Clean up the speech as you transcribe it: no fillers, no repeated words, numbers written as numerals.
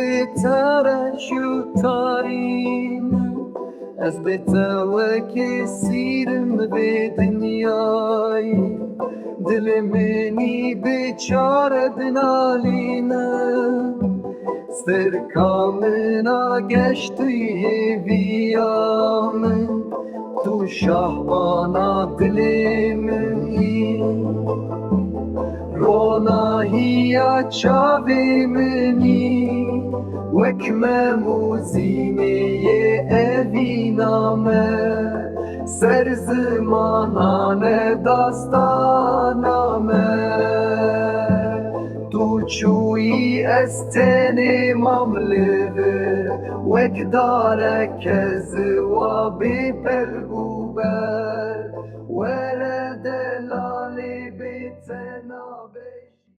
bêçare şu tarî ez bê te wek êsîrim vê dinyayê dilê minî bêçare dinalîne Stêrka mina geçtî hêviya min tu şahbana dilê minî Ronahiya çavên minî Wek Mem û Zînê evîna me ser zimanan dastana me tu çûyî ez tenê mam li vir wek dareke ziwa bê pelg û ber